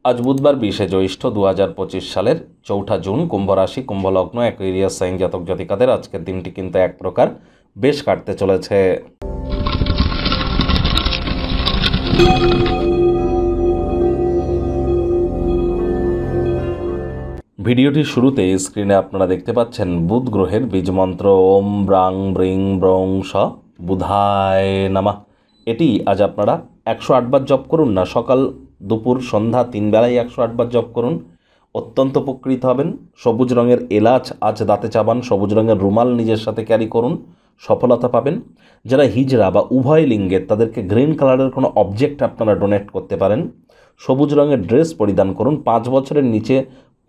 আজ বুধবার 20শে জ্যৈষ্ঠ 2025 সালের 4ঠা জুন, কুম্ভ রাশি, কুম্ভ লগ্ন, অ্যাকুয়ারিয়াস সাইন জাতক জাতিকাদের আজকের দিনটি কিন্তু এক প্রকার বেশ কাটতে চলেছে। ভিডিওটির শুরুতে স্ক্রিনে আপনারা দেখতে পাচ্ছেন বুধ গ্রহের বীজমন্ত্র ওম ব্রাং ব্রিং ব্রং স বুধায় নামা। এটি আজ আপনারা 108 বার জপ করুন না, সকাল দুপুর সন্ধ্যা 3 বেলায় 108 বার জপ করুন, অত্যন্ত উপকৃত হবেন। সবুজ রঙের এলাচ আজ দাঁতে চাবান, সবুজ রঙের রুমাল নিজের সাথে ক্যারি করুন, সফলতা পাবেন। যারা হিজড়া বা উভয় লিঙ্গের তাদেরকে গ্রিন কালারের কোনো অবজেক্ট আপনারা ডোনেট করতে পারেন। সবুজ রঙের ড্রেস পরিধান করুন। 5 বছরের নিচে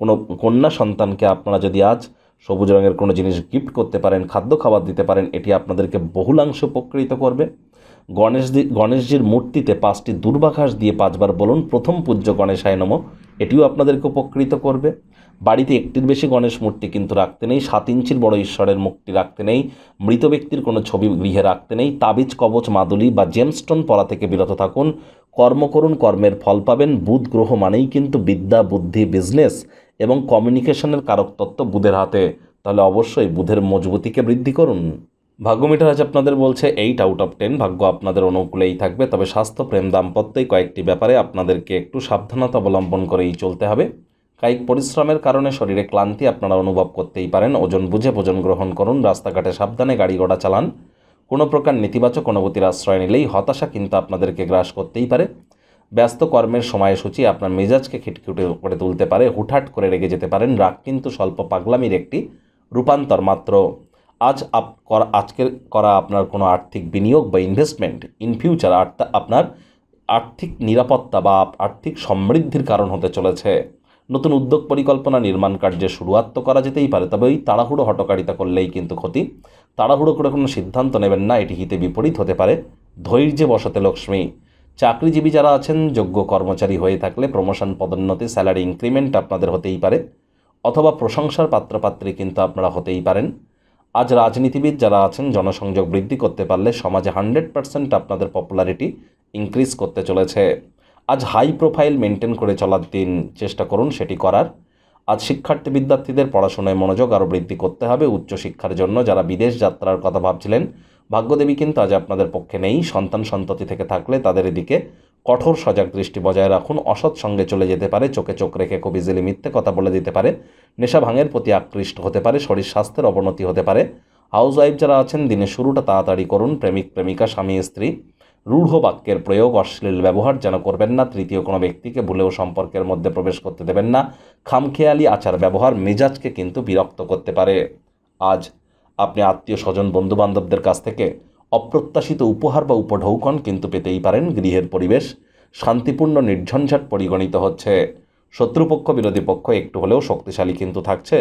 কোনো কন্যা সন্তানকে আপনারা যদি আজ সবুজ রঙের কোনো জিনিস গিফট করতে পারেন, খাদ্য খাবার দিতে পারেন, এটি আপনাদেরকে বহুলাংশে উপকৃত করবে। গণেশজির মূর্তিতে 5টি দুর্বাঘাস দিয়ে 5 বার বলুন প্রথম পূজ্য গণেশায় নমঃ, এটিও আপনাদেরকে উপকৃত করবে। বাড়িতে একটির বেশি গণেশ মূর্তি কিন্তু রাখতে নেই, 7 ইঞ্চির বড় ঈশ্বরের মূর্তি রাখতে নেই, মৃত ব্যক্তির কোনো ছবি গৃহে রাখতে নেই, তাবিজ কবচ মাদুলি বা জেমস্টোন পরা থেকে বিরত থাকুন। কর্ম করুন, কর্মের ফল পাবেন। বুধ গ্রহ মানেই কিন্তু বিদ্যা, বুদ্ধি, বিজনেস এবং কমিউনিকেশনের কারকতত্ত্ব বুধের হাতে, তাহলে অবশ্যই বুধের মজবুতিকে বৃদ্ধি করুন। ভাগ্য মিটার আজ আপনাদের বলছে 8 আউট অফ 10, ভাগ্য আপনাদের অনুকূলেই থাকবে। তবে স্বাস্থ্য, প্রেম, দাম্পত্যই কয়েকটি ব্যাপারে আপনাদেরকে একটু সাবধানতা অবলম্বন করেই চলতে হবে। কায়িক পরিশ্রমের কারণে শরীরে ক্লান্তি আপনারা অনুভব করতেই পারেন। ওজন বুঝে ভোজন গ্রহণ করুন, রাস্তাঘাটে সাবধানে গাড়ি ঘোড়া চালান। কোনো প্রকার নেতিবাচক অনুভূতির আশ্রয় নিলেই হতাশা কিন্তু আপনাদেরকে গ্রাস করতেই পারে। ব্যস্ত কর্মের সময়সূচি আপনার মেজাজকে খিটখিটে করে তুলতে পারে, হুটহাট করে রেগে যেতে পারেন। রাগ কিন্তু স্বল্প পাগলামির একটি রূপান্তর মাত্র। আজকের করা আপনার কোনো আর্থিক বিনিয়োগ বা ইনভেস্টমেন্ট ইন ফিউচার আপনার আর্থিক নিরাপত্তা বা আর্থিক সমৃদ্ধির কারণ হতে চলেছে। নতুন উদ্যোগ পরিকল্পনা নির্মাণ কার্যে শুরুয়াত তো করা যেতেই পারে, তবে ওই তাড়াহুড়ো হটকারিতা করলেই কিন্তু ক্ষতি। তাড়াহুড়ো করে কোনো সিদ্ধান্ত নেবেন না, এটি হিতে বিপরীত হতে পারে। ধৈর্যে বসতে লক্ষ্মী। চাকরিজীবী যারা আছেন, যোগ্য কর্মচারী হয়ে থাকলে প্রমোশন, পদোন্নতি, স্যালারি ইনক্রিমেন্ট আপনাদের হতেই পারে, অথবা প্রশংসার পাত্রপাত্রী কিন্তু আপনারা হতেই পারেন। আজ রাজনীতিবিদ যারা আছেন, জনসংযোগ বৃদ্ধি করতে পারলে সমাজে 100% আপনাদের পপুলারিটি ইনক্রিজ করতে চলেছে। আজ হাই প্রোফাইল মেনটেন করে চলার দিন, চেষ্টা করুন সেটি করার। আজ শিক্ষার্থী বিদ্যার্থীদের পড়াশোনায় মনোযোগ আরও বৃদ্ধি করতে হবে। উচ্চশিক্ষার জন্য যারা বিদেশ যাত্রার কথা ভাবছিলেন, ভাগ্যদেবী কিন্তু আজ আপনাদের পক্ষে নেই। সন্তান সন্ততি থেকে থাকলে তাদের এদিকে কঠোর সজাগ দৃষ্টি বজায় রাখুন। অসৎ সঙ্গে চলে যেতে পারে, চোখে চোখ রেখে খুব ইজিলি মিথ্যে কথা বলে দিতে পারে। নেশা ভাঙের প্রতি আকৃষ্ট হতে পারে, শরীর স্বাস্থ্যের অবনতি হতে পারে। হাউস ওয়াইফ যারা আছেন, দিনের শুরুটা তাড়াতাড়ি করুন। প্রেমিক প্রেমিকা, স্বামী স্ত্রী, রূঢ় বাক্যের প্রয়োগ, অশ্লীল ব্যবহার যেন করবেন না। তৃতীয় কোনো ব্যক্তিকে ভুলেও সম্পর্কের মধ্যে প্রবেশ করতে দেবেন না। খামখেয়ালি আচার ব্যবহার মেজাজকে কিন্তু বিরক্ত করতে পারে। আজ আপনি আত্মীয় স্বজন, বন্ধুবান্ধবদের কাছ থেকে অপ্রত্যাশিত উপহার বা উপঢৌকন কিন্তু পেতেই পারেন। গৃহের পরিবেশ শান্তিপূর্ণ, নির্ঝঞ্ঝাট পরিগণিত হচ্ছে। শত্রুপক্ষ, বিরোধী পক্ষ একটু হলেও শক্তিশালী কিন্তু থাকছে।